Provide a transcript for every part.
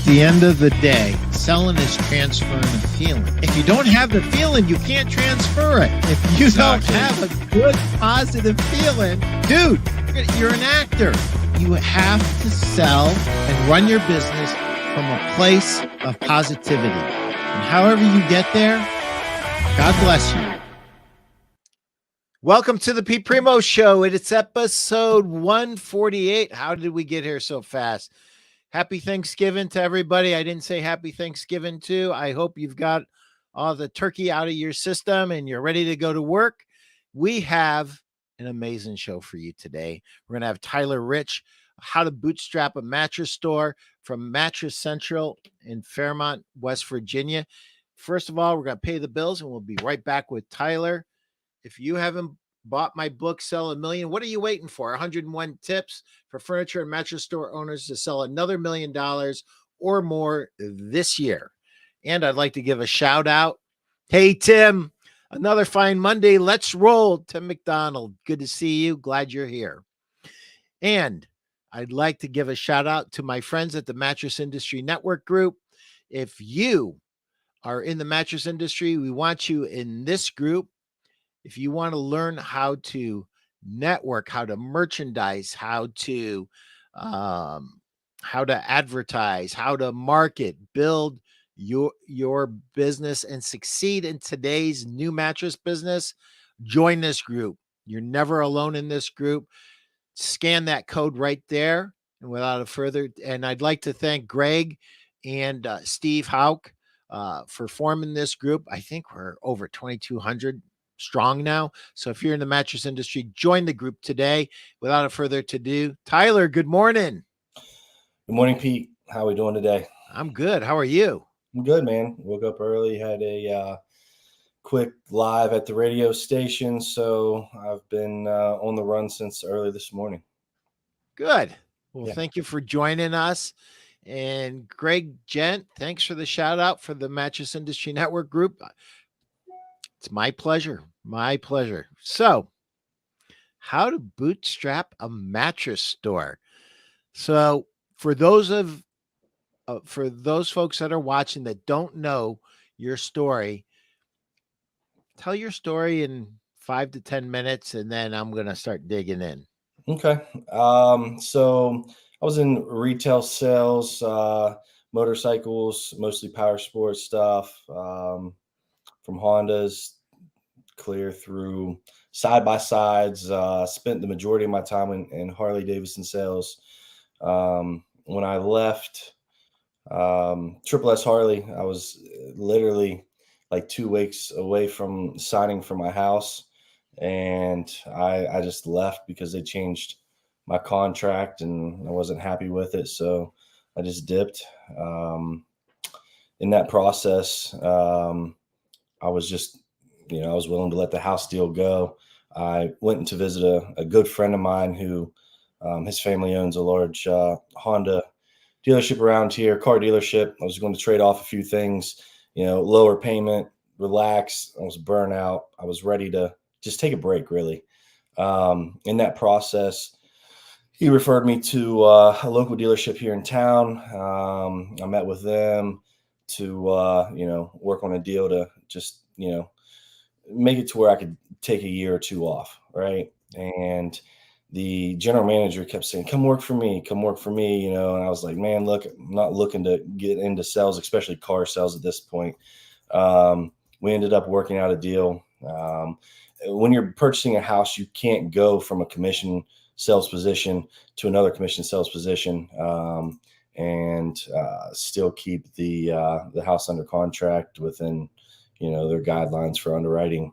the end of the day, selling is transferring a feeling. If you don't have the feeling, you can't transfer it. If you don't have a good, positive feeling, dude, you're an actor. You have to sell and run your business from a place of positivity. And however you get there, God bless you. Welcome to the Primeau Show. It's episode 148. How did we get here so fast? Happy Thanksgiving to everybody. I didn't say happy Thanksgiving too. I hope you've got all the turkey out of your system and you're ready to go to work. We have an amazing show for you today. We're going to have Tyler Rich, how to bootstrap a mattress store from Mattress Central in Fairmont, West Virginia. First of all, we're going to pay the bills and we'll be right back with Tyler. If you haven't bought my book, Sell a Million, what are you waiting for? 101 tips for furniture and mattress store owners to sell another $1 million or more this year. And I'd like to give a shout out. Hey, Tim, another fine Monday. Let's roll. Tim McDonald. Good to see you. Glad you're here. And I'd like to give a shout out to my friends at the Mattress Industry Network group. If you are in the mattress industry, we want you in this group. If you want to learn how to network, how to merchandise, how to advertise, how to market, build your business and succeed in today's new mattress business, join this group. You're never alone in this group. Scan that code right there. And without a further, and I'd like to thank Greg and Steve Hauk for forming this group. I think we're over 2,200 strong now. So if you're in the mattress industry, join the group today. Without a further ado, Tyler, good morning. Good morning, Pete. How are we doing today? I'm good. How are you? I'm good, man. Woke up early, had a quick live at the radio station. So I've been on the run since early this morning. Good. Well, Thank you for joining us. And Greg Gent, thanks for the shout out for the Mattress Industry Network group. It's my pleasure. My pleasure. So, how to bootstrap a mattress store. So, for those folks that are watching that don't know your story, tell your story in 5 to 10 minutes, and then I'm going to start digging in. Okay. So I was in retail sales, motorcycles, mostly power sports stuff, from Hondas clear through side-by-sides, spent the majority of my time in Harley Davidson sales. When I left Triple S Harley, I was literally like 2 weeks away from signing for my house. And I just left because they changed my contract and I wasn't happy with it. So I just dipped. In that process, I was just, I was willing to let the house deal go. I went to visit a good friend of mine who his family owns a large Honda dealership around here, car dealership. I was going to trade off a few things, lower payment, relax. I was burnt out. I was ready to just take a break, really. In that process, he referred me to a local dealership here in town. I met with them to, work on a deal to just, make it to where I could take a year or two off, right? And the general manager kept saying, come work for me, and I was like, man, look, I'm not looking to get into sales, especially car sales at this point. We ended up working out a deal. When you're purchasing a house, you can't go from a commission sales position to another commission sales position and still keep the house under contract within, their guidelines for underwriting.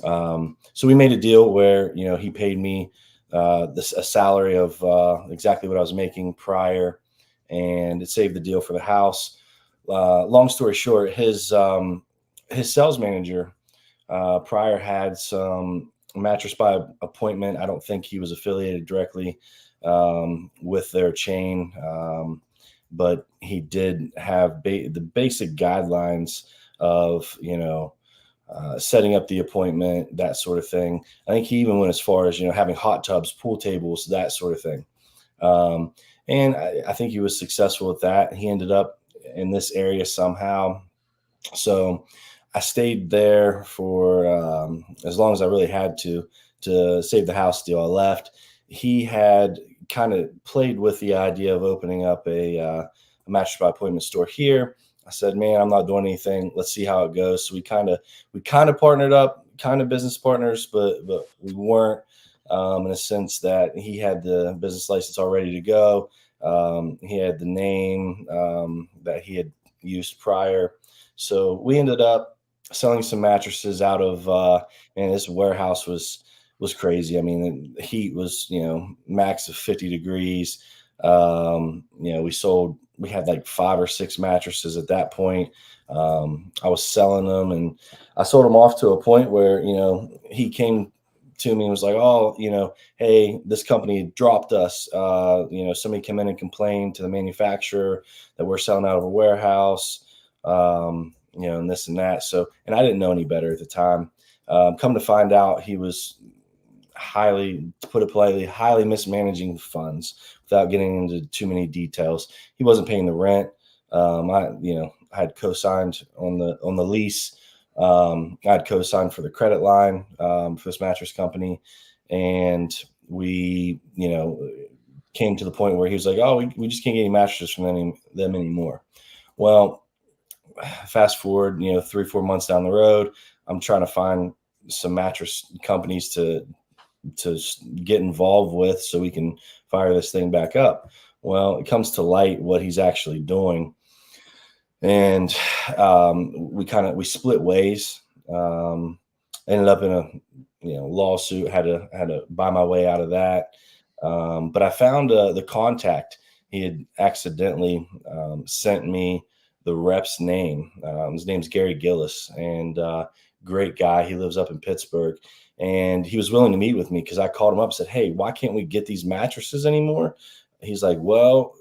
So we made a deal where, he paid me a salary of exactly what I was making prior, and it saved the deal for the house. Long story short, his sales manager prior had some mattress by appointment. I don't think he was affiliated directly with their chain, but he did have the basic guidelines of, setting up the appointment, that sort of thing. I think he even went as far as, having hot tubs, pool tables, that sort of thing. And I think he was successful with that. He ended up in this area somehow. So I stayed there for as long as I really had to save the house deal. I left. He had kind of played with the idea of opening up a mattress by appointment store here. I said, man, I'm not doing anything. Let's see how it goes. So we kind of partnered up, kind of business partners, but we weren't, in a sense that he had the business license all ready to go. He had the name that he had used prior. So we ended up selling some mattresses out of, and this warehouse was crazy. I mean, the heat was, max of 50 degrees. We had like 5 or 6 mattresses at that point. I was selling them, and I sold them off to a point where, he came to me and was like, oh, hey, this company dropped us. Somebody came in and complained to the manufacturer that we're selling out of a warehouse, and this and that. So, and I didn't know any better at the time. Come to find out, he was highly, to put it politely, highly mismanaging funds without getting into too many details. He wasn't paying the rent. I had co-signed on the lease. I had co-signed for the credit line for this mattress company, and we, came to the point where he was like, "Oh, we just can't get any mattresses from them anymore." Well, fast forward, 3-4 months down the road, I'm trying to find some mattress companies to get involved with so we can fire this thing back up. Well, it comes to light what he's actually doing. And we split ways. Ended up in a lawsuit. Had to buy my way out of that. But I found the contact. He had accidentally sent me the rep's name. His name's Gary Gillis, and great guy. He lives up in Pittsburgh, and he was willing to meet with me because I called him up and said, "Hey, why can't we get these mattresses anymore?" He's like, "Well,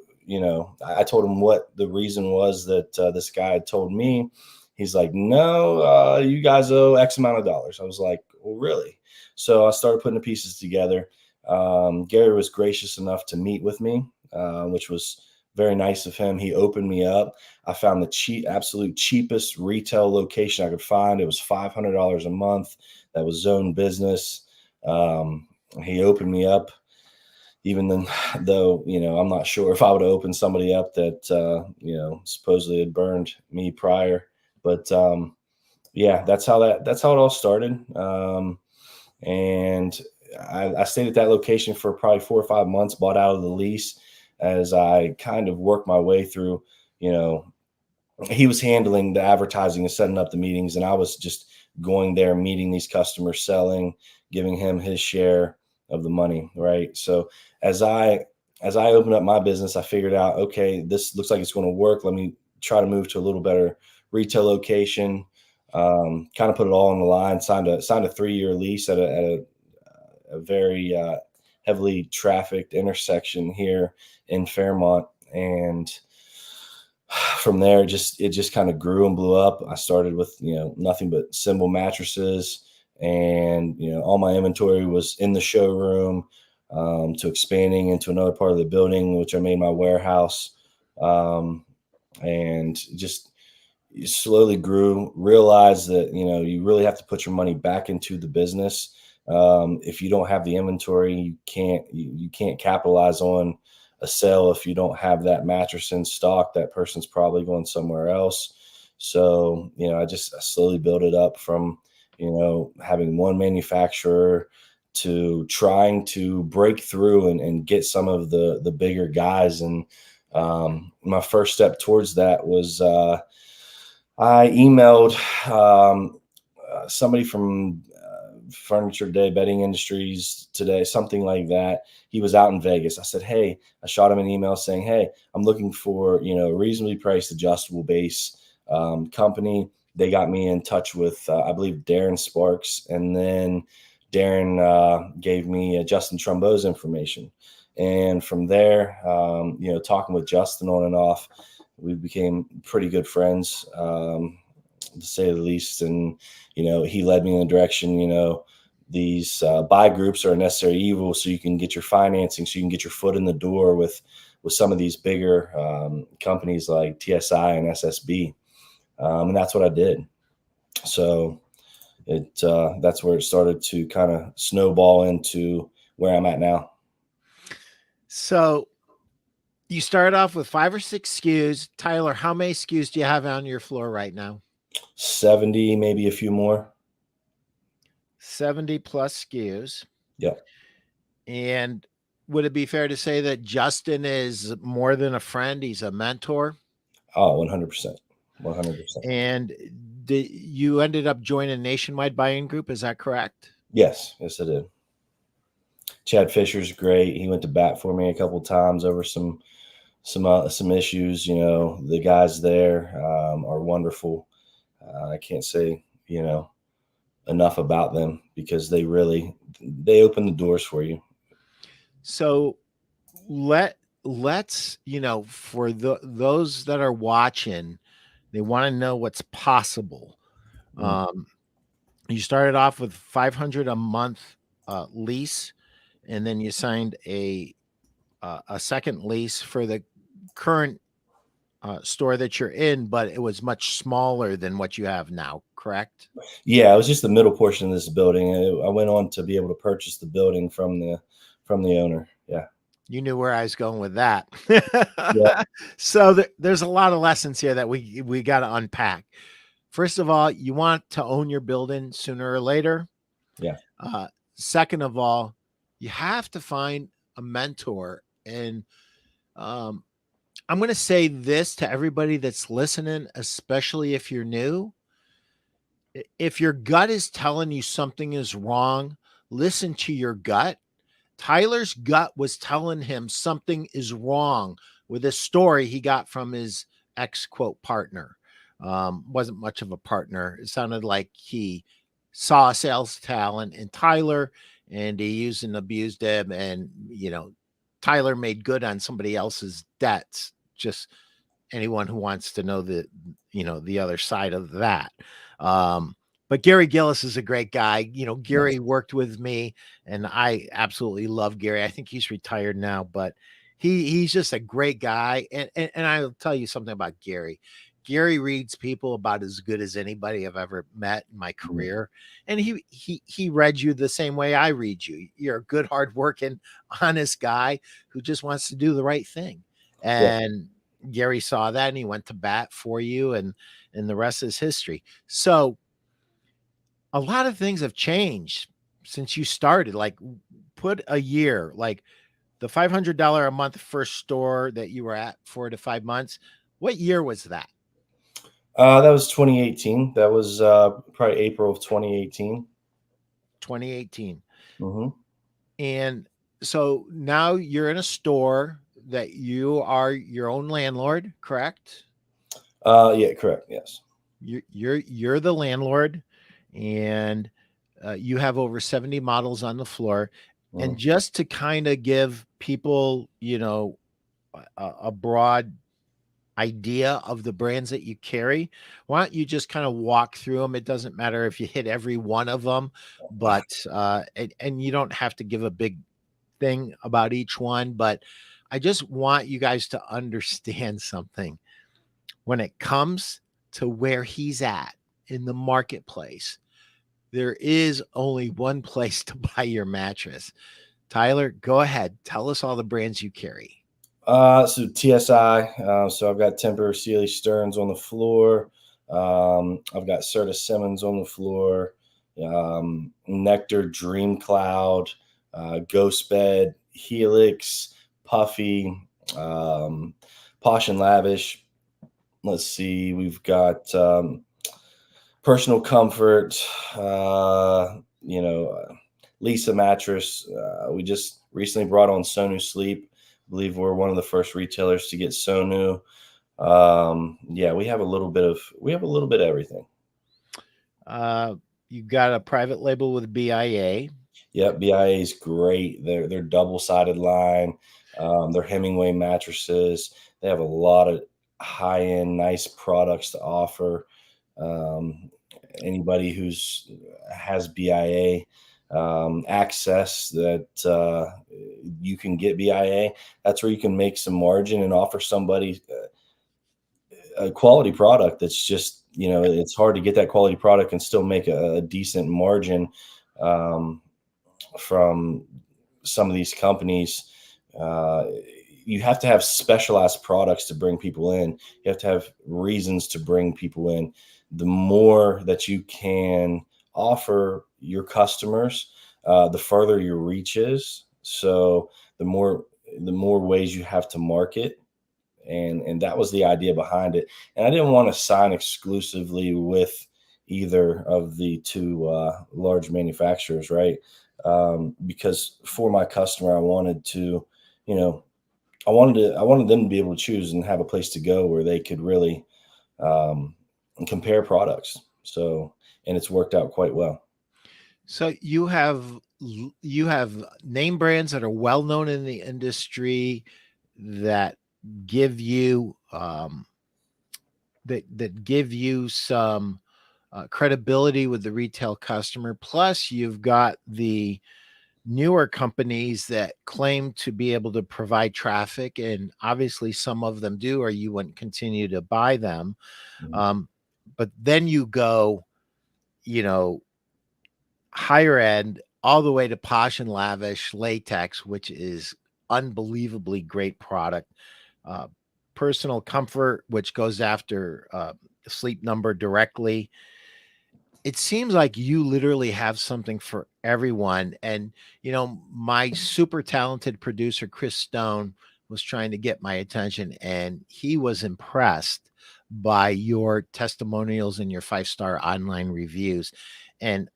I told him what the reason was that this guy had told me." He's like, "No, you guys owe X amount of dollars." I was like, "Well, really?" So I started putting the pieces together. Gary was gracious enough to meet with me, which was very nice of him. He opened me up. I found the absolute cheapest retail location I could find. It was $500 a month. That was zone business. He opened me up, even though, I'm not sure if I would have opened somebody up that, supposedly had burned me prior. But yeah, that's how it all started. And I stayed at that location for probably 4 or 5 months, bought out of the lease as I kind of worked my way through. He was handling the advertising and setting up the meetings, and I was just going there, meeting these customers, selling, giving him his share of the money. Right. So as I opened up my business, I figured out, okay, this looks like it's going to work. Let me try to move to a little better retail location. Kind of put it all on the line, signed a 3-year lease at a very heavily trafficked intersection here in Fairmont. And from there, it just kind of grew and blew up. I started with, nothing but Symbol mattresses, and, all my inventory was in the showroom, to expanding into another part of the building, which I made my warehouse. And just slowly grew, realized that, you really have to put your money back into the business. If you don't have the inventory, you can't capitalize on a sale. If you don't have that mattress in stock, that person's probably going somewhere else. So, I slowly built it up from, having one manufacturer to trying to break through and get some of the bigger guys. And my first step towards that was I emailed somebody from Furniture Today, Bedding Industries Today, something like that. He was out in Vegas. I said, "Hey," I shot him an email saying, "Hey, I'm looking for, a reasonably priced adjustable base company." They got me in touch with, I believe, Darren Sparks. And then Darren gave me Justin Trumbo's information. And from there, talking with Justin on and off, we became pretty good friends, to say the least. And, he led me in the direction, these buy groups are a necessary evil, so you can get your financing, so you can get your foot in the door with some of these bigger companies like TSI and SSB, and that's what I did. So that's where it started to kind of snowball into where I'm at now. So you started off with 5 or 6 SKUs. Tyler, how many SKUs do you have on your floor right now? 70, maybe a few more. 70 plus SKUs. Yeah. And would it be fair to say that Justin is more than a friend? He's a mentor. Oh, 100%. 100%. And you ended up joining a nationwide buying group. Is that correct? Yes. Yes, I did. Chad Fisher's great. He went to bat for me a couple of times over some issues. You know, the guys there are wonderful. I can't say, you know, enough about them because they open the doors for you. So let's, you know, for those that are watching, they want to know what's possible. You started off with 500 a month lease, and then you signed a second lease for the current store that you're in, but it was much smaller than what you have now, correct? Yeah, it was just the middle portion of this building. I went on to be able to purchase the building from the owner. Yeah. You knew where I was going with that. Yeah. So there's a lot of lessons here that we got to unpack. First of all, you want to own your building sooner or later. Yeah. Second of all, you have to find a mentor. And I'm going to say this to everybody that's listening, especially if you're new. If your gut is telling you something is wrong, listen to your gut. Tyler's gut was telling him something is wrong with a story he got from his ex quote partner. Wasn't much of a partner. It sounded like he saw a sales talent in Tyler and he used and abused him. And, you know, Tyler made good on somebody else's debts. Just anyone who wants to know the other side of that. But Gary Gillis is a great guy. You know, Gary worked with me and I absolutely love Gary. I think he's retired now, but he's just a great guy. And I'll tell you something about Gary. Gary reads people about as good as anybody I've ever met in my career. And he read you the same way I read you. You're a good, hardworking, honest guy who just wants to do the right thing. And Gary saw that and he went to bat for you, and the rest is history. So a lot of things have changed since you started. Like, put a year, like the $500 a month first store that you were at 4 to 5 months. What year was that? That was 2018. That was probably April of 2018. 2018. Mm-hmm. And so now you're in a store that you are your own landlord, correct? Yeah, correct. Yes. You're the landlord, and you have over 70 models on the floor. And just to kind of give people, you know, a broad idea of the brands that you carry, why don't you just kind of walk through them? It doesn't matter if you hit every one of them, but and you don't have to give a big thing about each one, but I just want you guys to understand something. When it comes to where he's at in the marketplace, there is only one place to buy your mattress. Tyler, go ahead. Tell us all the brands you carry. So TSI. So I've got Tempur-Pedic Stearns on the floor. I've got Serta Simmons on the floor. Nectar, Dreamcloud, Ghostbed, Helix, Puffy, Posh+Lavish. Let's see. We've got Personal Comfort. Lisa Mattress. We just recently brought on Sonu Sleep. I believe we're one of the first retailers to get Sonu. We have a little bit of everything. You got a private label with BIA. Yeah, BIA is great. They're double-sided line. They're Hemingway mattresses. They have a lot of high-end, nice products to offer. Anybody has BIA, access that you can get BIA. That's where you can make some margin and offer somebody a quality product. That's just, it's hard to get that quality product and still make a decent margin from some of these companies. You have to have specialized products to bring people in. You have to have reasons to bring people in. The more that you can offer your customers, the further your reach is. So the more ways you have to market. And that was the idea behind it. And I didn't want to sign exclusively with either of the two large manufacturers, right? Because for my customer, I wanted to, I wanted them to be able to choose and have a place to go where they could really compare products. So, and it's worked out quite well. So you have name brands that are well known in the industry that give you that give you some credibility with the retail customer. Plus, you've got the newer companies that claim to be able to provide traffic, and obviously some of them do, or you wouldn't continue to buy them. But then you go, higher end all the way to Posh+Lavish latex, which is unbelievably great product. Personal comfort, which goes after sleep number directly. It seems like you literally have something for everyone. And, my super talented producer, Chris Stone, was trying to get my attention, and he was impressed by your testimonials and your 5-star online reviews. And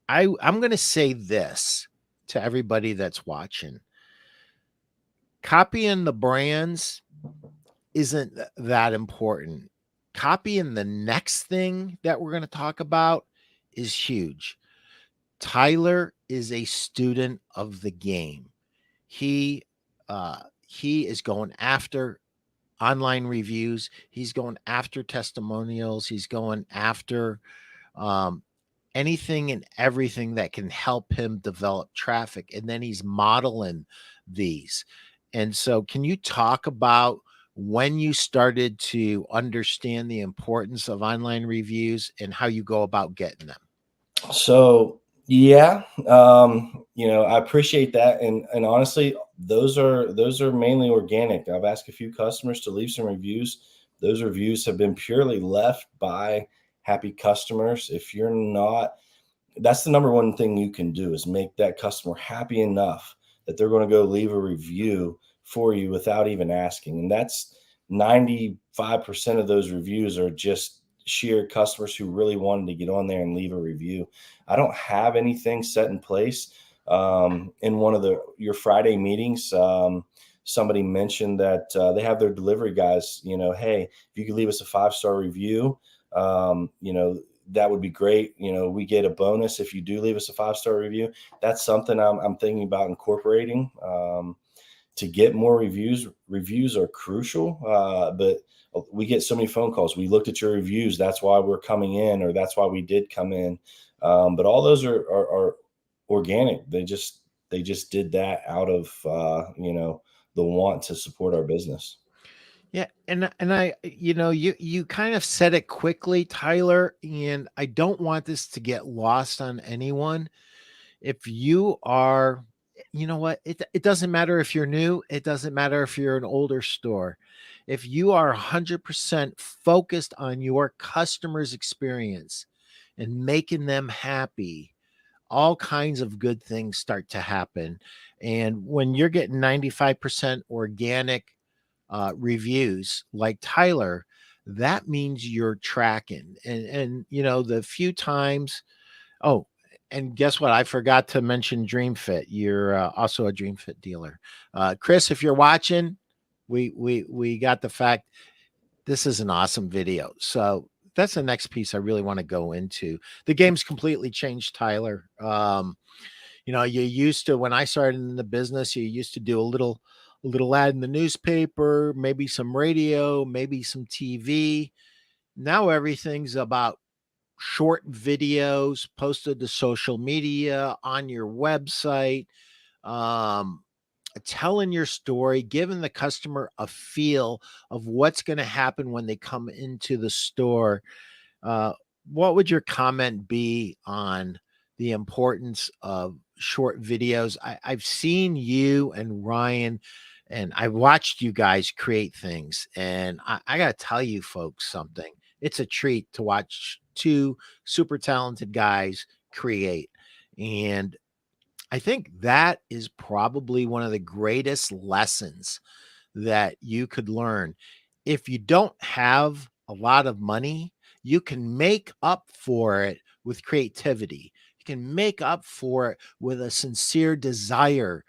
I'm going to say this to everybody that's watching. Copying the brands isn't that important. Copying the next thing that we're going to talk about is huge. Tyler is a student of the game. He is going after online reviews. He's going after testimonials. He's going after anything and everything that can help him develop traffic. And then he's modeling these. And so, can you talk about when you started to understand the importance of online reviews and how you go about getting them? So yeah, I appreciate that, and honestly, those are mainly organic. I've asked a few customers to leave some reviews. Those reviews have been purely left by happy customers. If you're not, that's the number one thing you can do, is make that customer happy enough that they're going to go leave a review for you without even asking. And that's 95% of those reviews are just sheer customers who really wanted to get on there and leave a review. I don't have anything set in place. In one of your Friday meetings, somebody mentioned that they have their delivery guys, hey, if you could leave us a 5-star review, that would be great. We get a bonus if you do leave us a 5-star review. That's something I'm thinking about incorporating to get more reviews. Reviews are crucial, but we get so many phone calls. We looked at your reviews. That's why we're coming in, or that's why we did come in. But all those are organic. They just did that out of, the want to support our business. Yeah, and I, you kind of said it quickly, Tyler, and I don't want this to get lost on anyone. If you are, you know what, it doesn't matter if you're new, it doesn't matter if you're an older store. If you are 100% focused on your customer's experience and making them happy, all kinds of good things start to happen. And when you're getting 95% organic reviews like Tyler, that means you're tracking. And the few times, oh, and guess what? I forgot to mention DreamFit. You're also a DreamFit dealer. Chris, if you're watching, we got the fact this is an awesome video. So that's the next piece I really want to go into. The game's completely changed, Tyler. You used to, when I started in the business, you used to do a little ad in the newspaper, maybe some radio, maybe some TV. Now everything's about short videos posted to social media, on your website, um, telling your story, giving the customer a feel of what's going to happen when they come into the store. Uh, what would your comment be on the importance of short videos? I've seen you and Ryan, and I watched you guys create things. And I got to tell you folks something. It's a treat to watch two super talented guys create. And I think that is probably one of the greatest lessons that you could learn. If you don't have a lot of money, you can make up for it with creativity. You can make up for it with a sincere desire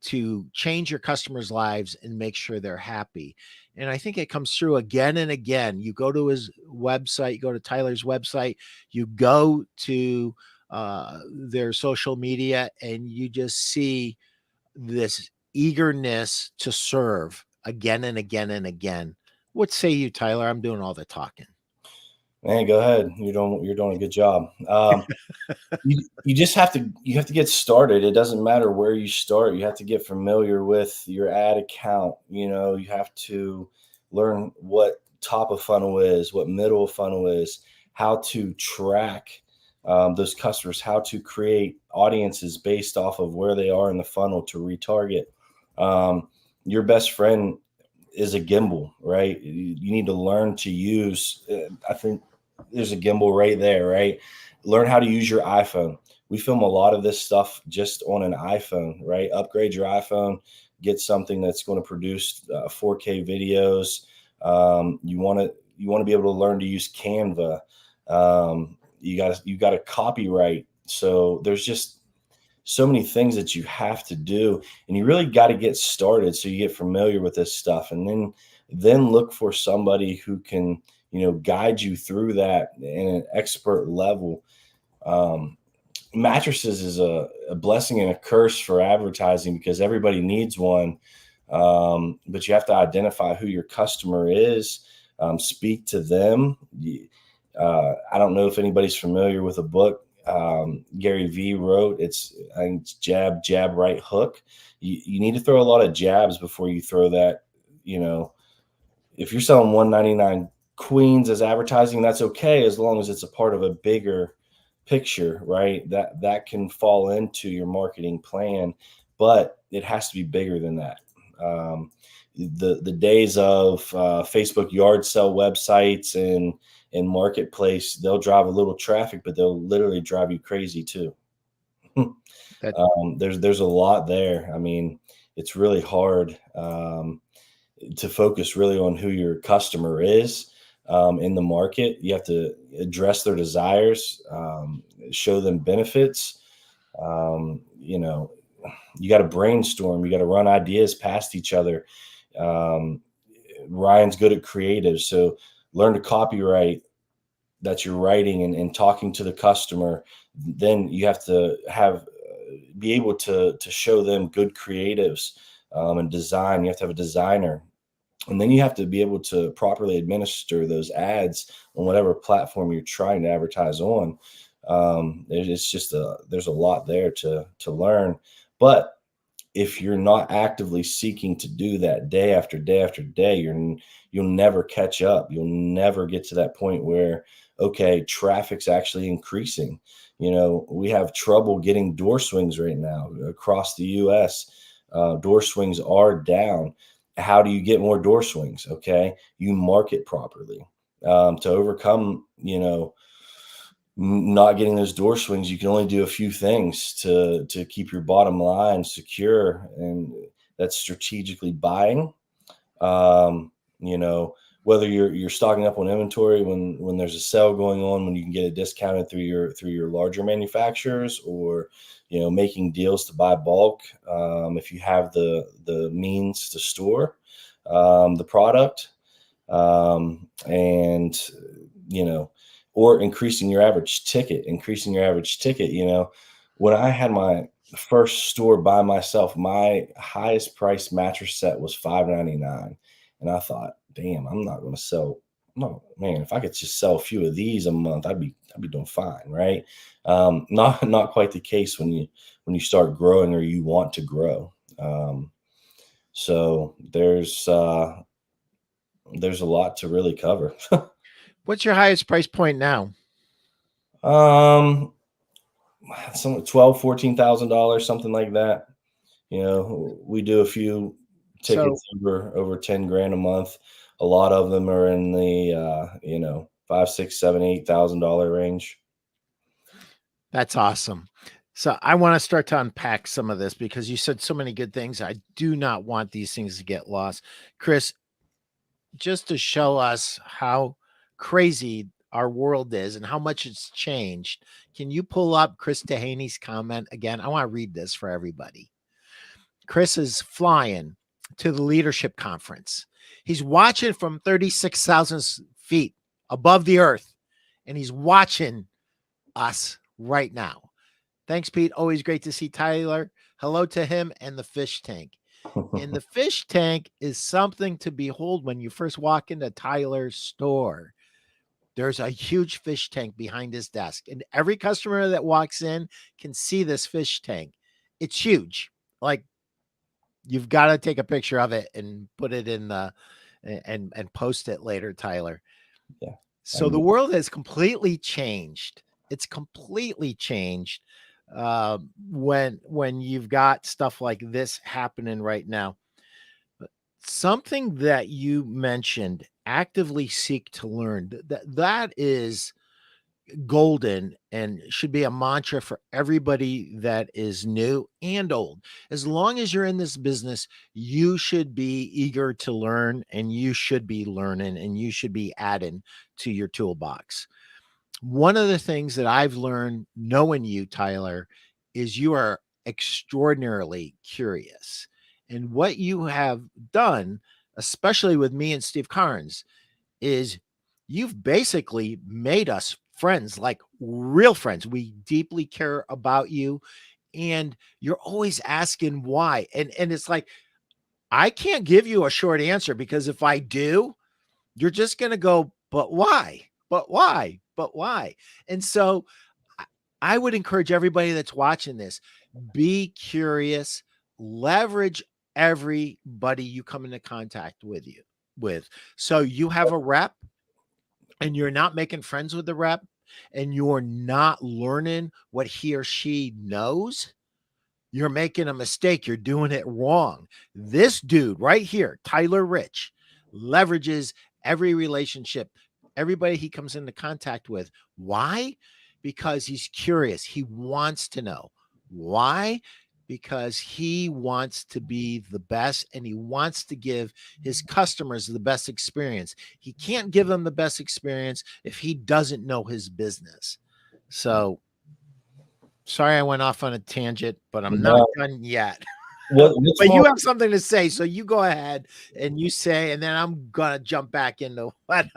to change your customers' lives and make sure they're happy. And I think it comes through again and again. You go to his website, you go to Tyler's website, you go to their social media, and you just see this eagerness to serve again and again and again. What say you, Tyler? I'm doing all the talking. Man, go ahead. You're doing a good job. You just have to get started. It doesn't matter where you start. You have to get familiar with your ad account. You have to learn what top of funnel is, what middle of funnel is, how to track those customers, how to create audiences based off of where they are in the funnel to retarget. Your best friend is a gimbal, right? You need to learn to use. I think there's a gimbal right there, right? Learn how to use your iPhone. We film a lot of this stuff just on an iPhone, right? Upgrade your iPhone, get something that's going to produce 4K videos. You want to be able to learn to use Canva. You got to copyright. So there's just so many things that you have to do, and you really got to get started so you get familiar with this stuff, and then look for somebody who can guide you through that in an expert level. Mattresses is a blessing and a curse for advertising because everybody needs one, but you have to identify who your customer is, speak to them. I don't know if anybody's familiar with a book Gary Vee wrote. I think it's jab, jab, right hook. You need to throw a lot of jabs before you throw that. If you're selling 199 queens as advertising, that's okay as long as it's a part of a bigger picture, right? That can fall into your marketing plan, but it has to be bigger than that. The days of Facebook yard sale websites and marketplace, they'll drive a little traffic, but they'll literally drive you crazy too. There's a lot there. I mean, it's really hard to focus really on who your customer is in the market. You have to address their desires, show them benefits. You got to brainstorm. You got to run ideas past each other. Ryan's good at creative, so learn to copyright that you're writing and talking to the customer. Then you have to be able to show them good creatives and design. You have to have a designer, and then you have to be able to properly administer those ads on whatever platform you're trying to advertise on. There's a lot there to learn, but if you're not actively seeking to do that day after day after day, you'll never catch up. You'll never get to that point where, okay, traffic's actually increasing. We have trouble getting door swings right now across the US. Door swings are down. How do you get more door swings? Okay, you market properly. To overcome, not getting those door swings, you can only do a few things to keep your bottom line secure, and that's strategically buying. Whether you're stocking up on inventory when there's a sale going on, when you can get it discounted through your larger manufacturers, or making deals to buy bulk if you have the means to store the product, and or increasing your average ticket. When I had my first store by myself, my highest price mattress set was $5.99, and I thought, damn, I'm not going to sell no, man, if I could just sell a few of these a month, I'd be doing fine, right? Not quite the case when you start growing or you want to grow. So there's a lot to really cover. What's your highest price point now? um, some $14,000, something like that. We do a few So tickets over 10 grand a month. A lot of them are in the five, six, seven, $8,000 range. that's awesome. So I want to start to unpack some of this because you said so many good things. I do not want these things to get lost. Chris, just to show us how crazy our world is and how much it's changed, can you pull up Chris Dehaney's comment again? I want to read this for everybody. Chris is flying to the leadership conference. He's watching from 36,000 feet above the earth, and he's watching us right now. Thanks, Pete. Always great to see Tyler. Hello to him and the fish tank. And the fish tank is something to behold when you first walk into Tyler's store. There's a huge fish tank behind his desk, and every customer that walks in can see this fish tank. It's huge. Like, you've got to take a picture of it and put it in the and post it later, Tyler. Yeah. So the world has completely changed. It's completely changed when you've got stuff like this happening right now. Something that you mentioned, actively seek to learn, that is golden and should be a mantra for everybody that is new and old. As long as you're in this business, you should be eager to learn, and you should be learning, and you should be adding to your toolbox. One of the things that I've learned knowing you, Tyler, is you are extraordinarily curious. And what you have done, especially with me and Steve Carnes, is you've basically made us friends, like real friends. We deeply care about you, and you're always asking why. And it's like, I can't give you a short answer, because if I do, you're just going to go, but why? But why? But why? And so I would encourage everybody that's watching this, be curious, leverage everybody you come into contact with. So you have a rep and you're not making friends with the rep, and you're not learning what he or she knows, you're making a mistake. You're doing it wrong. This dude right here, Tyler Rich, leverages every relationship, everybody he comes into contact with. Why? Because he's curious. He wants to know. Why? Because he wants to be the best, and he wants to give his customers the best experience. He can't give them the best experience if he doesn't know his business. So, sorry I went off on a tangent, but I'm not done yet. But you have something to say, so you go ahead and you say, and then I'm gonna jump back into what.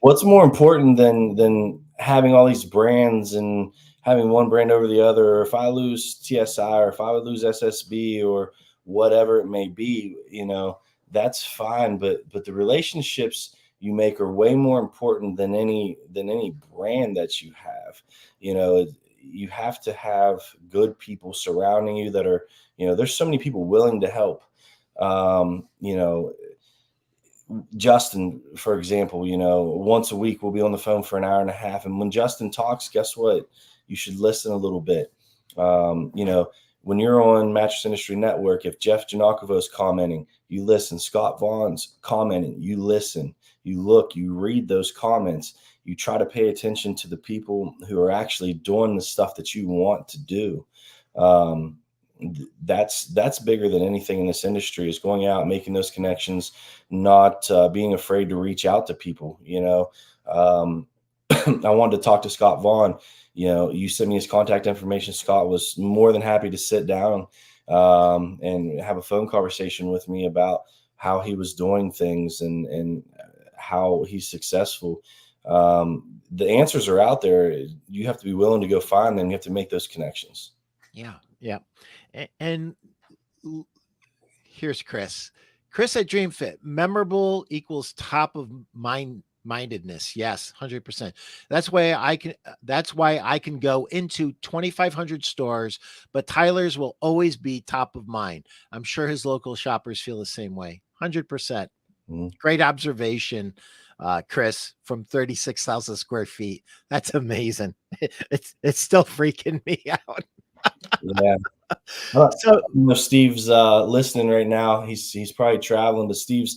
What's more important than having all these brands and having one brand over the other? Or if I lose TSI, or if I would lose SSB, or whatever it may be, that's fine. But the relationships you make are way more important than any brand that you have. You have to have good people surrounding you that are, there's so many people willing to help. Justin, for example, once a week we'll be on the phone for an hour and a half. And when Justin talks, guess what? You should listen a little bit. When you're on Mattress Industry Network, if Jeff Janakovo is commenting, you listen. Scott Vaughn's commenting, you listen. You look, you read those comments. You try to pay attention to the people who are actually doing the stuff that you want to do. That's bigger than anything in this industry, is going out, making those connections, not being afraid to reach out to people. I wanted to talk to Scott Vaughn. You sent me his contact information. Scott was more than happy to sit down and have a phone conversation with me about how he was doing things and how he's successful. The answers are out there. You have to be willing to go find them. You have to make those connections. Yeah. Yeah. And here's Chris. Chris at DreamFit, memorable equals top of mind mindedness. Yes, 100%. That's why I can go into 2,500 stores, but Tyler's will always be top of mind. I'm sure his local shoppers feel the same way. 100%. Mhm. Great observation, Chris, from 36,000 square feet. That's amazing. It's still freaking me out. Yeah. I So know Steve's listening right now. He's probably traveling, but Steve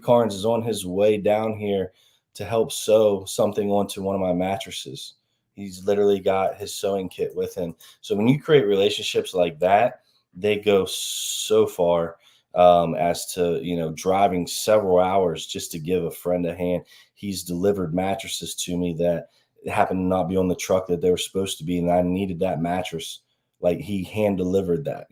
Carnes is on his way down here to help sew something onto one of my mattresses. He's literally got his sewing kit with him. So when you create relationships like that, they go so far, as to, driving several hours just to give a friend a hand. He's delivered mattresses to me that happened to not be on the truck that they were supposed to be, and I needed that mattress. Like, he hand delivered that.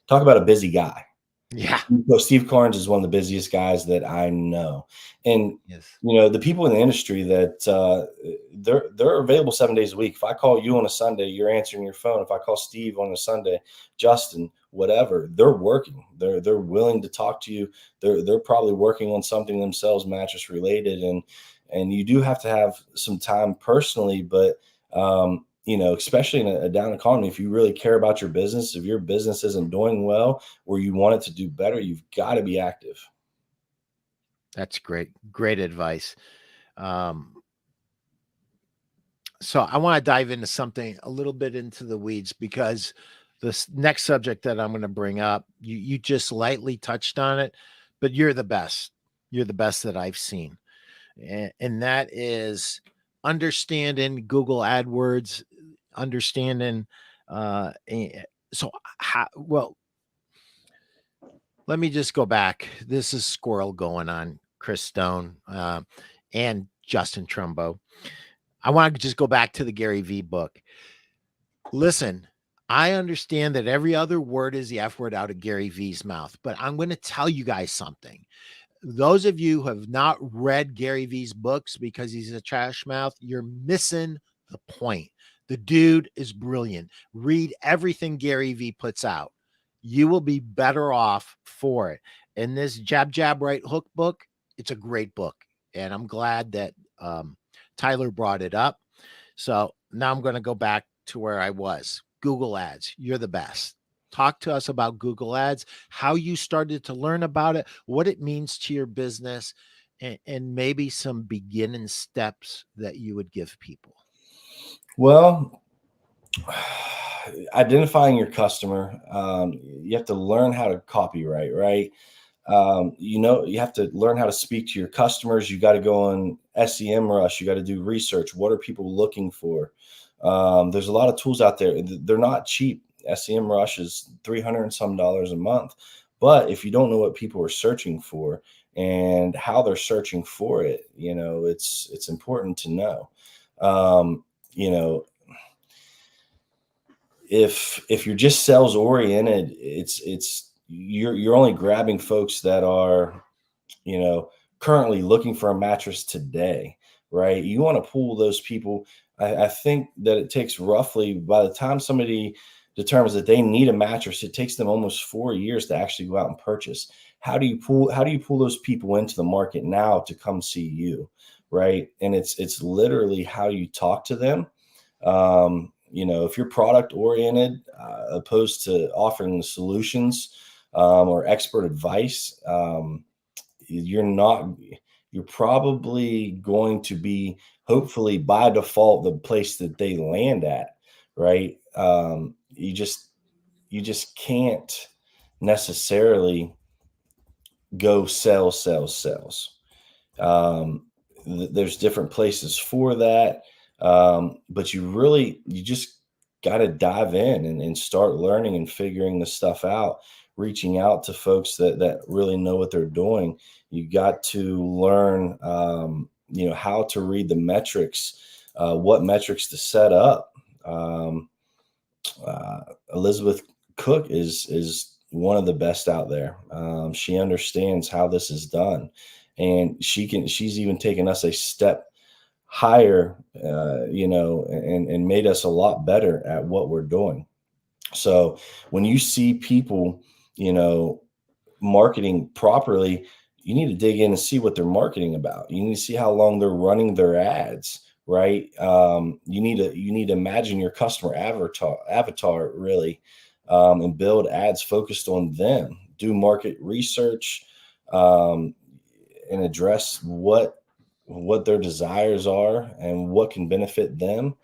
Talk about a busy guy. yeah, Steve Carnes is one of the busiest guys that I know. And yes, the people in the industry that they're available 7 days a week. If I call you on a Sunday, you're answering your phone. If I call Steve on a Sunday, Justin, whatever, they're working. They're willing to talk to you. They're probably working on something themselves, mattress related, and you do have to have some time personally, but especially in a down economy, if you really care about your business, if your business isn't doing well or you want it to do better, you've got to be active. that's great. Great advice. Um, so I want to dive into something a little bit into the weeds, because this next subject that I'm going to bring up, you just lightly touched on it, but you're the best. You're the best that I've seen, and that is understanding Google AdWords, understanding. So how well? Let me just go back. This is squirrel going on, Chris Stone, and Justin Trumbo. I want to just go back to the Gary V book. Listen, I understand that every other word is the F word out of Gary V's mouth, but I'm going to tell you guys something. Those of you who have not read Gary V's books because he's a trash mouth, you're missing the point. The dude is brilliant. Read everything Gary V puts out. You will be better off for it. And this Jab Jab Right Hook book, it's a great book. And I'm glad that Tyler brought it up. So now I'm going to go back to where I was. Google Ads, you're the best. Talk to us about Google Ads, how you started to learn about it, what it means to your business, and maybe some beginning steps that you would give people. Well, identifying your customer, you have to learn how to copyright, right? You have to learn how to speak to your customers. You got to go on SEM Rush. You got to do research. What are people looking for? There's a lot of tools out there. They're not cheap. SEM Rush is $300 and some a month. But if you don't know what people are searching for and how they're searching for it, it's important to know. Um, you know, if you're just sales oriented, you're only grabbing folks that are, currently looking for a mattress today, right? You want to pull those people. I think that it takes roughly, by the time somebody determines that they need a mattress, it takes them almost 4 years to actually go out and purchase. How do you pull those people into the market now to come see you, right? And it's literally how you talk to them. If you're product oriented, opposed to offering solutions, or expert advice, you're probably going to be, hopefully by default, the place that they land at, right? You just can't necessarily go sales. There's different places for that. But you just got to dive in and start learning and figuring the stuff out, reaching out to folks that really know what they're doing. You got to learn, how to read the metrics, what metrics to set up. Elizabeth Cook is one of the best out there. She understands how this is done, and she's even taken us a step higher, and made us a lot better at what we're doing. So when you see people, marketing properly, you need to dig in and see what they're marketing about. You need to see how long they're running their ads, right? You need to imagine your customer avatar really, and build ads focused on them. Do market research, and address what their desires are and what can benefit them.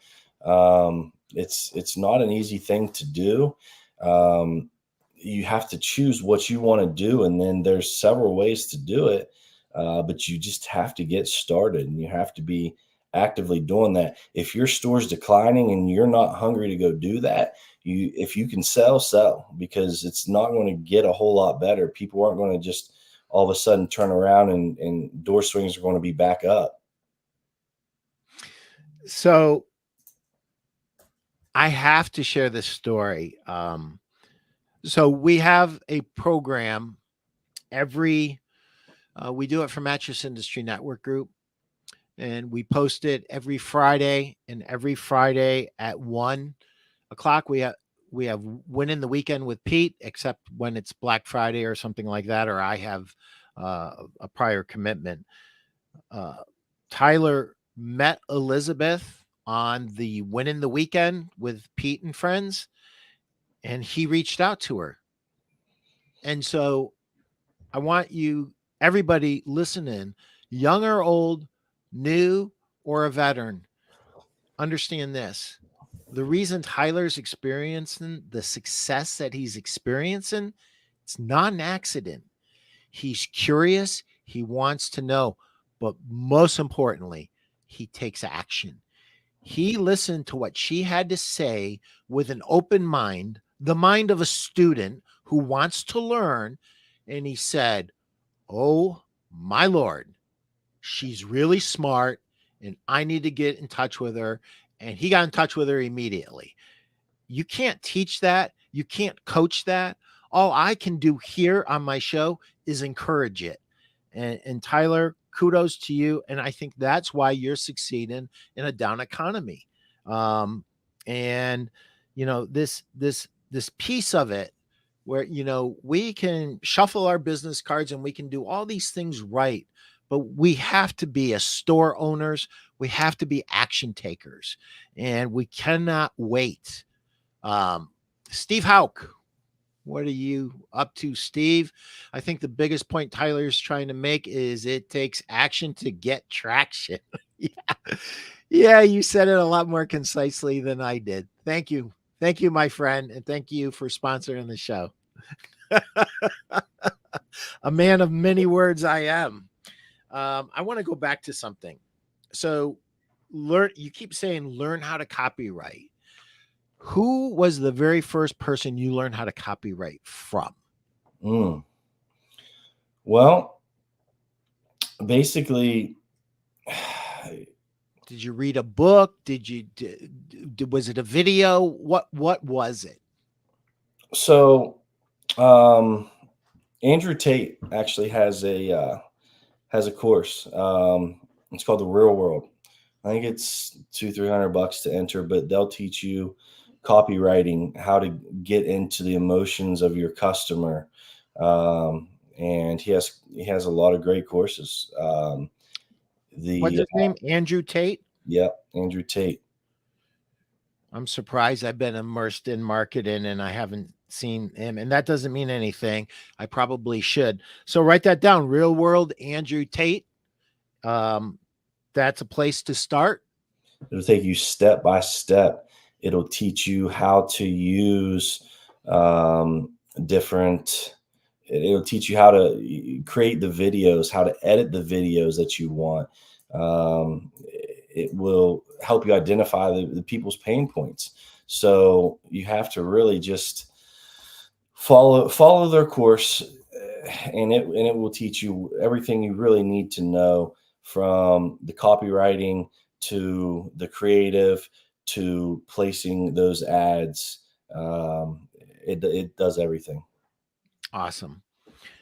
It's not an easy thing to do. Um, you have to choose what you want to do, and then there's several ways to do it. But you just have to get started, and you have to be actively doing that. If your store's declining and you're not hungry to go do that, if you can sell, because it's not going to get a whole lot better. People aren't going to just all of a sudden turn around and door swings are going to be back up. So I have to share this story. So we have a program we do it for Mattress Industry Network group, and we post it every Friday, and every Friday at 1:00 we have Win in the Weekend with Pete, except when it's Black Friday or something like that, or I have a prior commitment. Tyler met Elizabeth on the Win in the Weekend with Pete and friends, and he reached out to her. And so I want everybody listening, young or old, new or a veteran, understand this. The reason Tyler's experiencing the success that he's experiencing, it's not an accident. He's curious. He wants to know. But most importantly, he takes action. He listened to what she had to say with an open mind, the mind of a student who wants to learn. And he said, "Oh, my Lord, she's really smart, and I need to get in touch with her." And he got in touch with her immediately. You can't teach that. You can't coach that. All I can do here on my show is encourage it. And Tyler, kudos to you. And I think that's why you're succeeding in a down economy. And this piece of it where we can shuffle our business cards and we can do all these things right, but we have to be, as store owners, we have to be action takers, and we cannot wait. Steve Hauk, what are you up to, Steve? I think the biggest point Tyler's trying to make is it takes action to get traction. Yeah, you said it a lot more concisely than I did. Thank you. Thank you, my friend, and thank you for sponsoring the show. A man of many words I am. I want to go back to something. So you keep saying learn how to copyright. Who was the very first person you learned how to copyright from? Well, basically, did you read a book? Was it a video? What was it? So, Andrew Tate actually has a course. It's called The Real World. I think it's $200-300 to enter, but they'll teach you copywriting, how to get into the emotions of your customer. And he has a lot of great courses. What's his name? Andrew Tate? Yep, Andrew Tate. I'm surprised. I've been immersed in marketing and I haven't seen him, and that doesn't mean anything. I probably should. So write that down. Real World, Andrew Tate. That's a place to start. It'll take you step by step. It'll teach you how to use it'll teach you how to create the videos, how to edit the videos that you want. It will help you identify the people's pain points. So you have to really just follow their course, and it will teach you everything you really need to know, from the copywriting to the creative to placing those ads. It does everything. Awesome.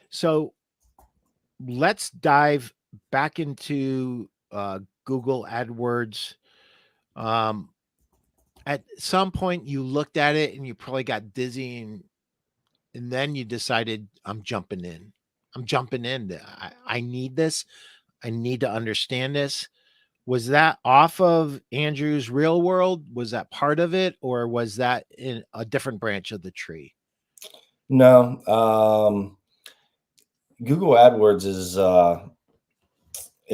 So let's dive back into Google AdWords. At some point you looked at it and you probably got dizzy, and then you decided, I'm jumping in. I'm jumping in. I need this. I need to understand this. Was that off of Andrew's Real World? Was that part of it, or was that in a different branch of the tree? No, Google AdWords is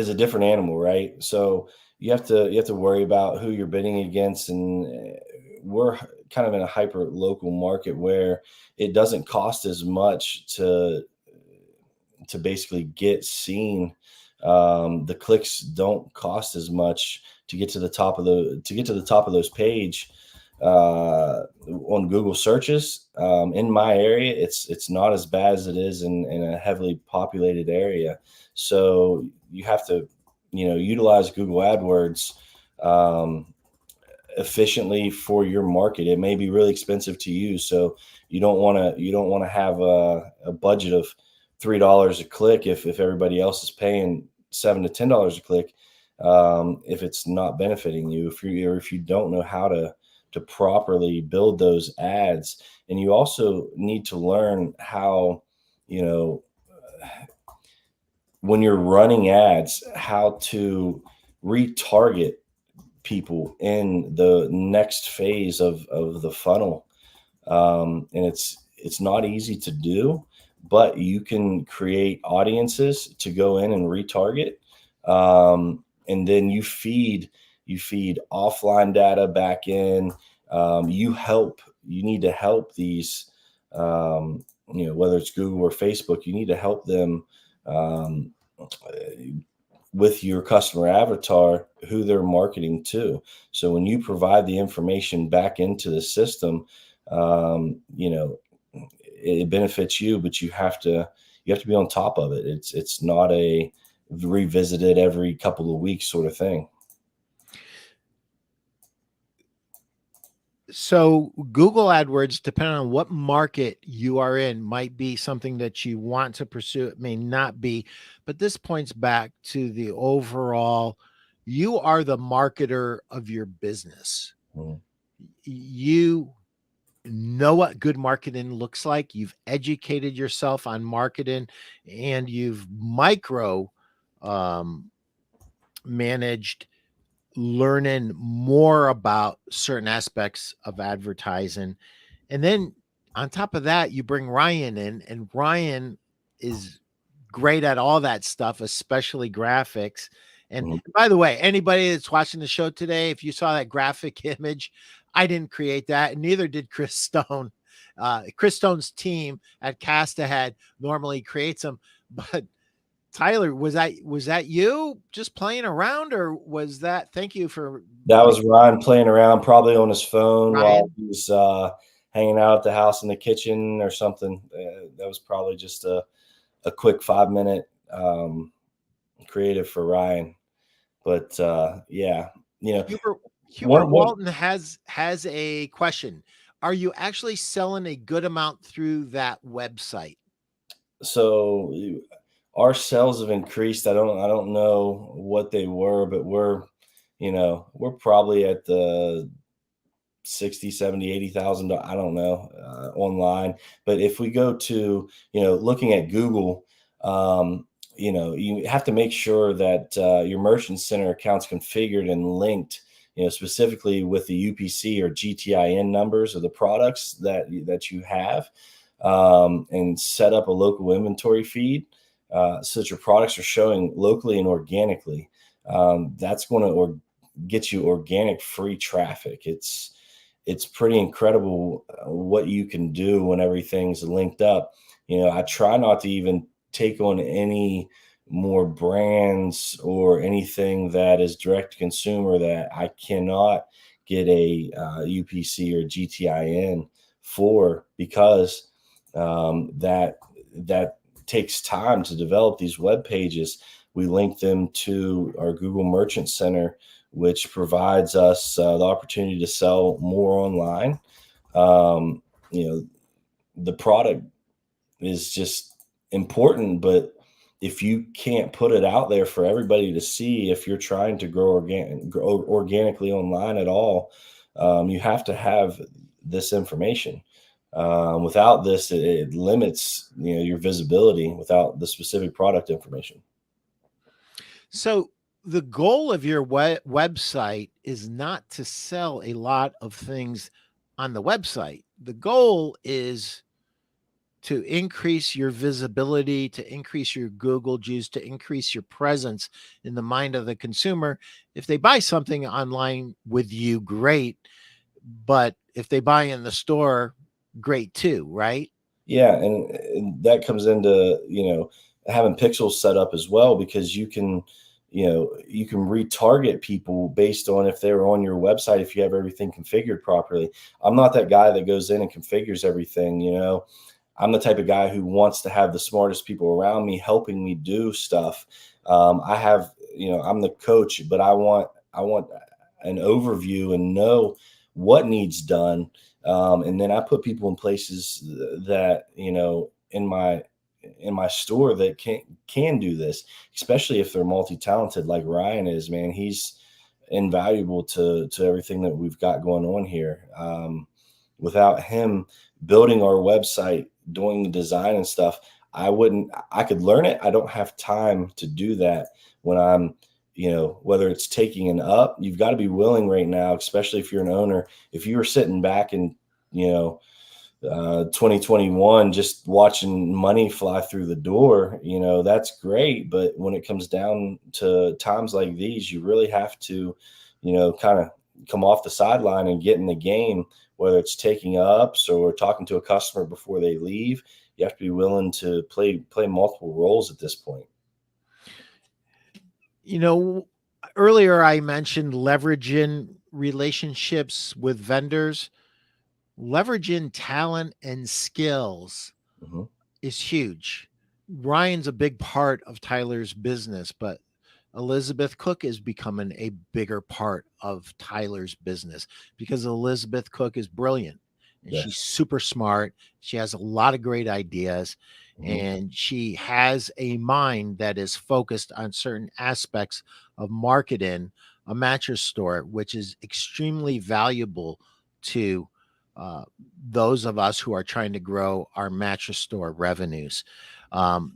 a different animal, right? So you have to worry about who you're bidding against, and we're kind of in a hyper local market where it doesn't cost as much to basically get seen. The clicks don't cost as much to get to the top of those page on Google searches. In my area, it's not as bad as it is in a heavily populated area. So you have to, utilize Google AdWords efficiently for your market. It may be really expensive to use, so you don't want to have a budget of $3 a click if everybody else is paying $7 to $10 a click. If it's not benefiting you, if you don't know how to properly build those ads, and you also need to learn how, when you're running ads, how to retarget people in the next phase of the funnel. And it's not easy to do, but you can create audiences to go in and retarget. And then you feed offline data back in. You need to help these, whether it's Google or Facebook, you need to help them with your customer avatar, who they're marketing to. So when you provide the information back into the system, it benefits you, but you have to be on top of it. It's not a revisited every couple of weeks sort of thing. So Google AdWords, depending on what market you are in, might be something that you want to pursue. It may not be, but this points back to the overall, you are the marketer of your business. Mm. You know what good marketing looks like. You've educated yourself on marketing, and you've managed learning more about certain aspects of advertising. And then on top of that, you bring Ryan in, and Ryan is great at all that stuff, especially graphics. And by the way, anybody that's watching the show today, if you saw that graphic image, I didn't create that, and neither did Chris Stone. Chris Stone's team at Cast Ahead normally creates them, but Tyler, was that you just playing around, or was that? Thank you for that. Was Ryan playing around, probably on his phone Ryan? While he's hanging out at the house in the kitchen or something. That was probably just a quick 5-minute creative for Ryan. But yeah, Hubert Walton has a question. Are you actually selling a good amount through that website? So our sales have increased. I don't know what they were, but we're probably at the 60, 70, 80,000. I don't know, online. But if we go to, looking at Google, you have to make sure that your Merchant Center account's configured and linked, specifically with the UPC or GTIN numbers of the products that you have, and set up a local inventory feed so that your products are showing locally and organically. That's going to get you organic free traffic. It's pretty incredible what you can do when everything's linked up. I try not to even take on any more brands or anything that is direct to consumer that I cannot get a UPC or GTIN for, because that takes time to develop these web pages. We link them to our Google Merchant Center, which provides us the opportunity to sell more online. The product is just important, but if you can't put it out there for everybody to see, if you're trying to grow organically online at all, you have to have this information. Without this, it limits, your visibility without the specific product information. So the goal of your website is not to sell a lot of things on the website. The goal is to increase your visibility, to increase your Google juice, to increase your presence in the mind of the consumer. If they buy something online with you, great. But if they buy in the store, great too, right? Yeah, and that comes into, having pixels set up as well, because you can retarget people based on if they're on your website, if you have everything configured properly. I'm not that guy that goes in and configures everything. I'm the type of guy who wants to have the smartest people around me helping me do stuff. I have, I'm the coach, but I want an overview and know what needs done. And then I put people in places that, in my store that can do this, especially if they're multi-talented like Ryan is. Man, he's invaluable to everything that we've got going on here. Without him building our website, doing the design and stuff, I could learn it. I don't have time to do that when I'm, whether it's taking an up, you've got to be willing right now, especially if you're an owner. If you were sitting back and, 2021, just watching money fly through the door, that's great. But when it comes down to times like these, you really have to, kind of come off the sideline and get in the game, whether it's taking ups or talking to a customer before they leave. You have to be willing to play multiple roles at this point. Earlier I mentioned leveraging relationships with vendors. Leveraging talent and skills Mm-hmm. is huge. Ryan's a big part of Tyler's business, but Elizabeth Cook is becoming a bigger part of Tyler's business because Elizabeth Cook is brilliant and she's Yes. super smart. She has a lot of great ideas Mm-hmm. and she has a mind that is focused on certain aspects of marketing a mattress store, which is extremely valuable to uh, those of us who are trying to grow our mattress store revenues.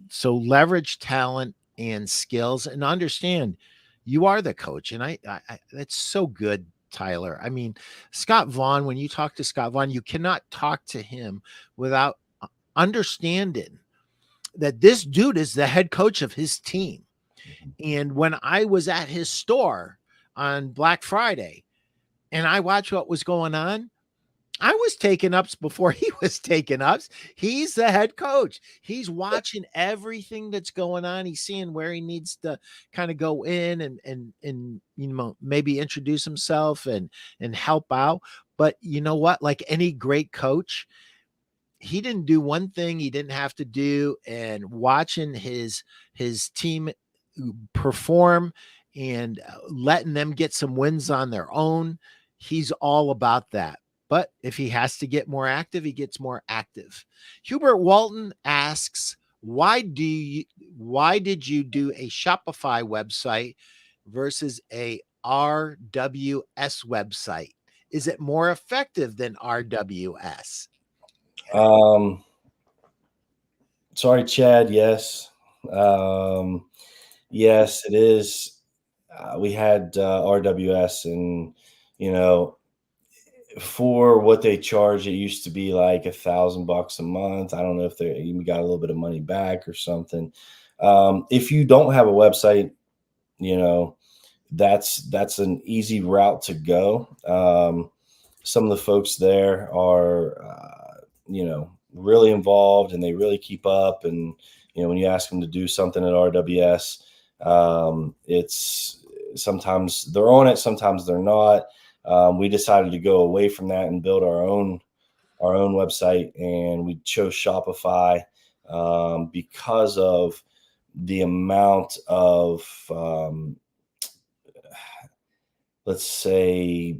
So leverage talent and skills and understand you are the coach. And I that's so good, Tyler. I mean, Scott Vaughn, when you talk to Scott Vaughn, you cannot talk to him without understanding that this dude is the head coach of his team. Mm-hmm. And when I was at his store on Black Friday and I watched what was going on, I was taking ups before he was taking ups. He's the head coach. He's watching everything that's going on. He's seeing where he needs to kind of go in and maybe introduce himself and help out. But you know what? Like any great coach, he didn't do one thing he didn't have to do, and watching his team perform and letting them get some wins on their own, he's all about that. But if he has to get more active, he gets more active. Hubert Walton asks, why did you do a Shopify website versus a RWS website? Is it more effective than RWS? Um, Sorry, Chad. Yes. Yes, it is. We had RWS, and you know, for what they charge, it used to be like $1,000 a month. I don't know if they even got a little bit of money back or something. If you don't have a website, you know, that's an easy route to go. Some of the folks there are, really involved and they really keep up. And when you ask them to do something at RWS, it's sometimes they're on it, sometimes they're not. We decided to go away from that and build our own website, and we chose Shopify because of the amount of let's say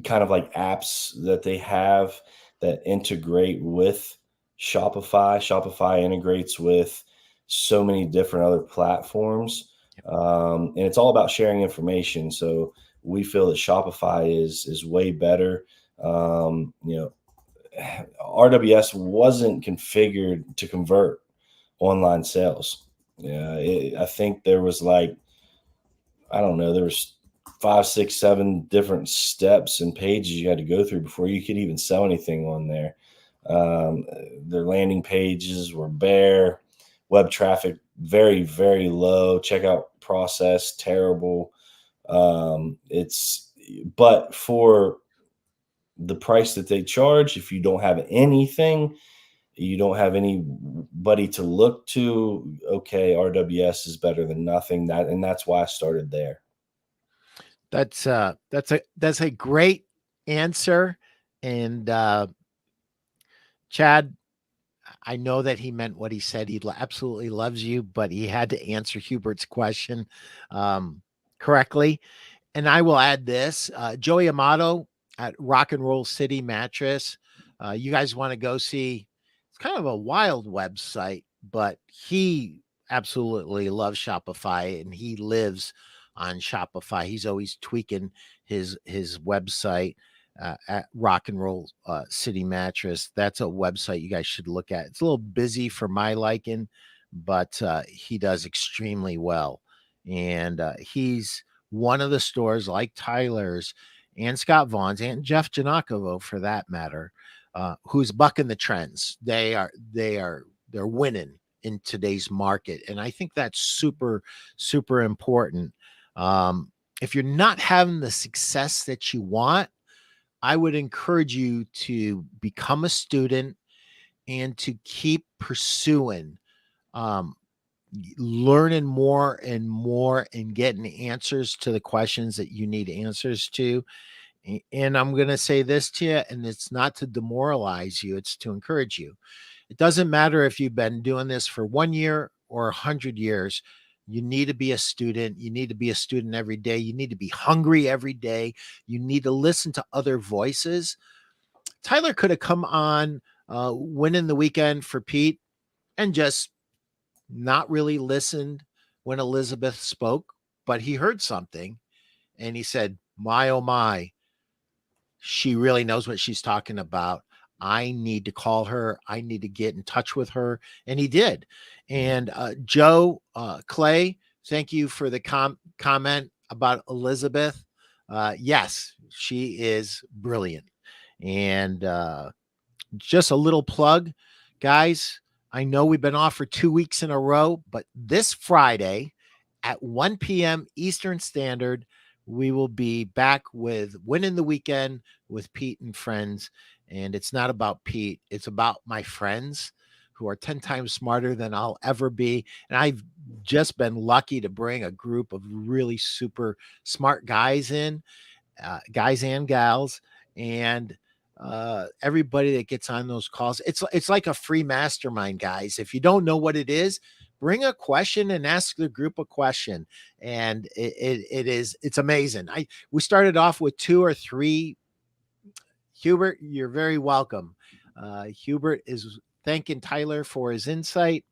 kind of like apps that they have that integrate with Shopify. Shopify integrates with so many different other platforms, and it's all about sharing information. So we feel that Shopify is way better. RWS wasn't configured to convert online sales. Yeah, I think there was like, I don't know, there was 5, 6, 7 different steps and pages you had to go through before you could even sell anything on there. Their landing pages were bare, web traffic very, very low, checkout process terrible. But for the price that they charge, if you don't have anything, you don't have anybody to look to, okay, RWS is better than nothing. That's why I started there. That's a great answer. And Chad, I know that he meant what he said. He absolutely loves you, but he had to answer Hubert's question correctly. And I will add this, Joey Amato at Rock and Roll City Mattress. You guys want to go see, it's kind of a wild website, but he absolutely loves Shopify and he lives on Shopify. He's always tweaking his website at Rock and Roll City Mattress. That's a website you guys should look at. It's a little busy for my liking, but he does extremely well. And he's one of the stores like Tyler's and Scott Vaughn's and Jeff Janakovo for that matter, who's bucking the trends. They're winning in today's market. And I think that's super, super important. If you're not having the success that you want, I would encourage you to become a student and to keep pursuing, learning more and more and getting answers to the questions that you need answers to. And I'm going to say this to you, and it's not to demoralize you, it's to encourage you. It doesn't matter if you've been doing this for 1 year or 100 years. You need to be a student. You need to be a student every day. You need to be hungry every day. You need to listen to other voices. Tyler could have come on Winning the Weekend for Pete and just not really listened when Elizabeth spoke, but he heard something and he said, my, oh my, she really knows what she's talking about. I need to call her. I need to get in touch with her. And he did. And Joe Clay, thank you for the comment about Elizabeth. Yes, she is brilliant. And just a little plug, guys. I know we've been off for 2 weeks in a row, but this Friday at 1 p.m. Eastern Standard, we will be back with Winning the Weekend with Pete and friends. And it's not about Pete. It's about my friends who are 10 times smarter than I'll ever be. And I've just been lucky to bring a group of really super smart guys in, guys and gals. And everybody that gets on those calls, it's like a free mastermind, guys. If you don't know what it is, bring a question and ask the group a question. And it's amazing. We started off with 2 or 3. Hubert, you're very welcome. Hubert is thanking Tyler for his insight.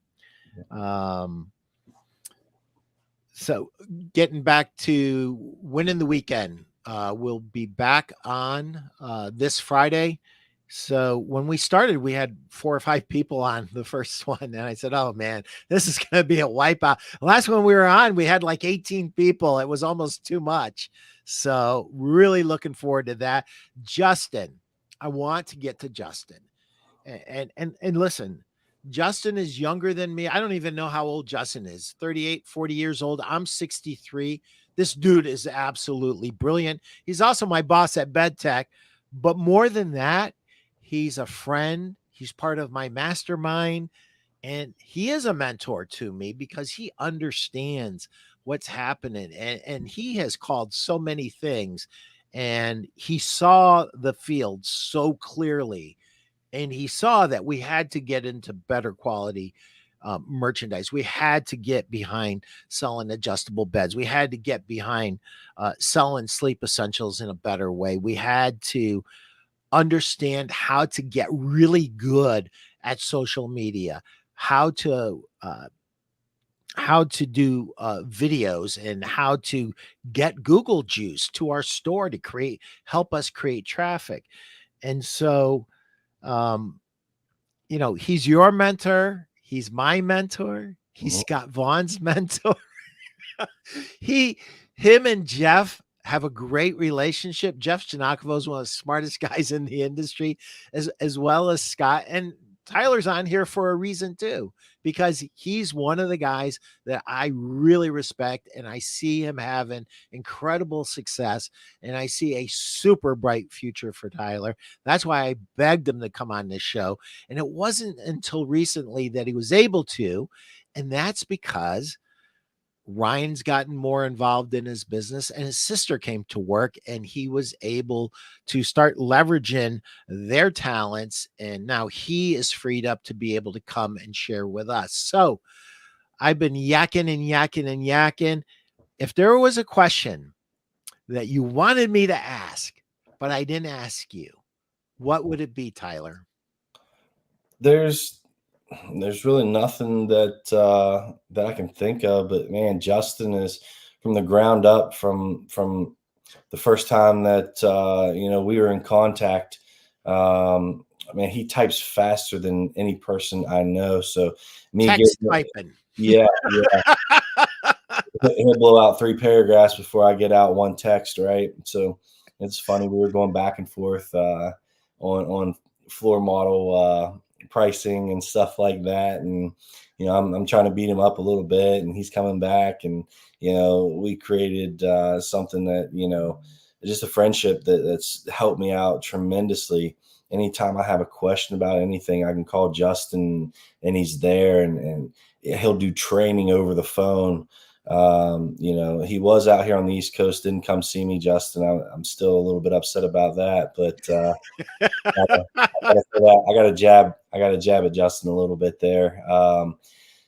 So getting back to Winning the Weekend, we'll be back on this Friday. So when we started, we had 4 or 5 people on the first one. And I said, oh man, this is going to be a wipeout. The last one we were on, we had like 18 people. It was almost too much. So really looking forward to that. Justin, I want to get to Justin. And listen, Justin is younger than me. I don't even know how old Justin is. 38, 40 years old. I'm 63. This dude is absolutely brilliant. He's also my boss at BedTech. But more than that, he's a friend. He's part of my mastermind. And he is a mentor to me because he understands what's happening. And he has called so many things. And he saw the field so clearly. And he saw that we had to get into better quality merchandise. We had to get behind selling adjustable beds. We had to get behind selling sleep essentials in a better way. We had to understand how to get really good at social media, how to do videos, and how to get Google juice to our store to help us create traffic. And so Um, you know, he's your mentor. He's my mentor. He's Mhm. Scott Vaughn's mentor. he, him and Jeff have a great relationship. Jeff Janakovo is one of the smartest guys in the industry, as well as Scott. And Tyler's on here for a reason too, because he's one of the guys that I really respect, and I see him having incredible success, and I see a super bright future for Tyler. That's why I begged him to come on this show, and it wasn't until recently that he was able to, and that's because Ryan's gotten more involved in his business and his sister came to work and he was able to start leveraging their talents. And now he is freed up to be able to come and share with us. So I've been yakking and yakking and yakking. If there was a question that you wanted me to ask, but I didn't ask you, what would it be, Tyler? There's really nothing that that I can think of, but man, Justin is from the ground up, from the first time that we were in contact. Man, he types faster than any person I know. So me Text getting, typing. yeah, yeah, he'll blow out 3 paragraphs before I get out one text, right? So it's funny. We were going back and forth on floor model pricing and stuff like that, and I'm trying to beat him up a little bit, and he's coming back, and we created something that just a friendship that's helped me out tremendously. Anytime I have a question about anything, I can call Justin, and he's there, and he'll do training over the phone. He was out here on the East Coast, didn't come see me, Justin. I'm still a little bit upset about that, but I got to jab. I got to jab at Justin a little bit there.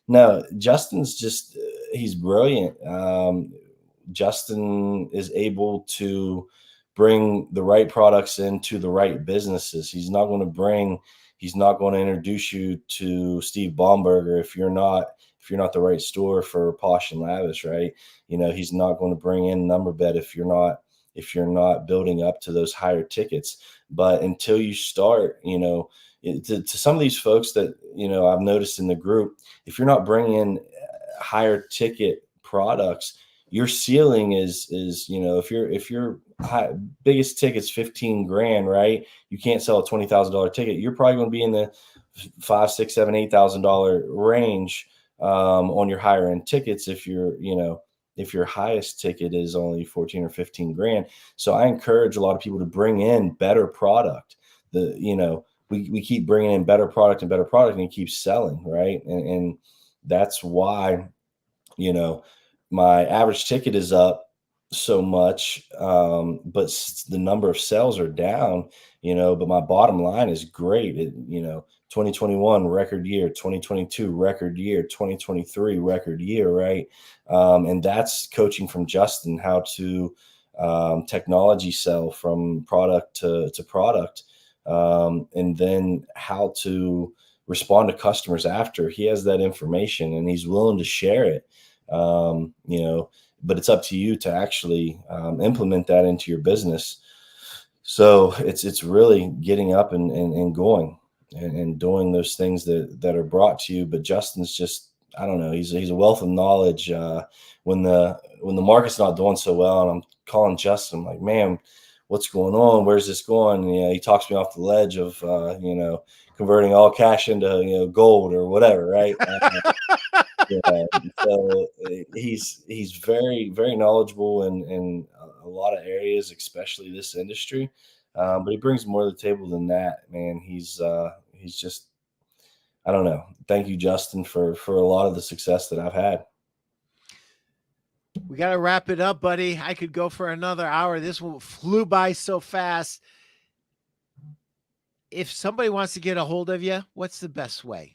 No, Justin's just he's brilliant. Justin is able to bring the right products into the right businesses. He's not going to introduce you to Steve Baumberger if you're not the right store for Posh+Lavish, right? He's not going to bring in Number Bed if you're not building up to those higher tickets. But until you start, to some of these folks that I've noticed in the group, if you're not bringing in higher ticket products, your ceiling is if your biggest ticket's 15 grand, right? You can't sell a $20,000 ticket. You're probably going to be in the five, six, seven, $8,000 range on your higher end tickets if your highest ticket is only 14 or 15 grand. So I encourage a lot of people to bring in better product. We keep bringing in better product and better product, and it keeps selling, right? And that's why my average ticket is up so much, but the number of sales are down. But my bottom line is great. 2021 record year, 2022 record year, 2023 record year, right? And that's coaching from Justin how to technology sell from product to product, and then how to respond to customers after. He has that information and he's willing to share it. But it's up to you to actually implement that into your business. So it's really getting up and going and doing those things that are brought to you. But Justin's just, I don't know, he's a wealth of knowledge. When the market's not doing so well, and I'm calling Justin, I'm like, man, what's going on? Where's this going? And, he talks me off the ledge of converting all cash into gold or whatever, right? Yeah, so he's very, very knowledgeable in a lot of areas, especially this industry. But he brings more to the table than that, man. He's just, I don't know. Thank you, Justin, for a lot of the success that I've had. We got to wrap it up, buddy. I could go for another hour. This one flew by so fast. If somebody wants to get a hold of you, what's the best way?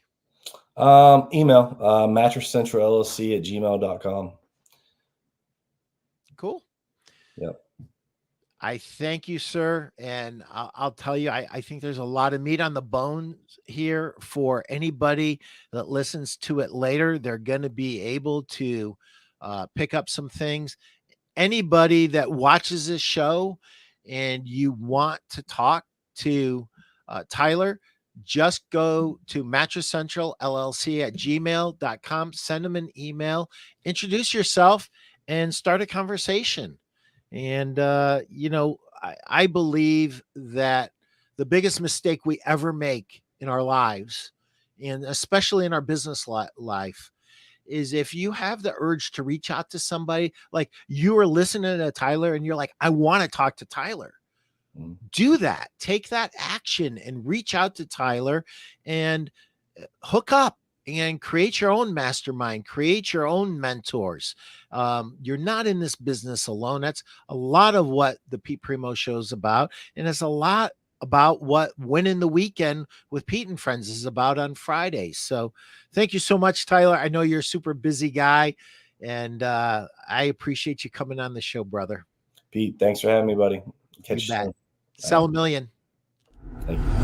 Email Mattress Central LLC at gmail.com. Cool. Yep. I thank you, sir. And I'll tell you, I think there's a lot of meat on the bones here for anybody that listens to it later. They're going to be able to pick up some things. Anybody that watches this show and you want to talk to Tyler, just go to Mattress Central LLC at gmail.com, send them an email, introduce yourself, and start a conversation. And, I believe that the biggest mistake we ever make in our lives, and especially in our business life, is if you have the urge to reach out to somebody, like you are listening to Tyler and you're like, I want to talk to Tyler. Do that. Take that action and reach out to Tyler and hook up and create your own mastermind, create your own mentors. You're not in this business alone. That's a lot of what the Pete Primeau show is about. And it's a lot about what Winning the Weekend with Pete and Friends is about on Fridays. So thank you so much, Tyler. I know you're a super busy guy, and I appreciate you coming on the show, brother. Pete, thanks for having me, buddy. Catch you soon. Sell a million. Thank you.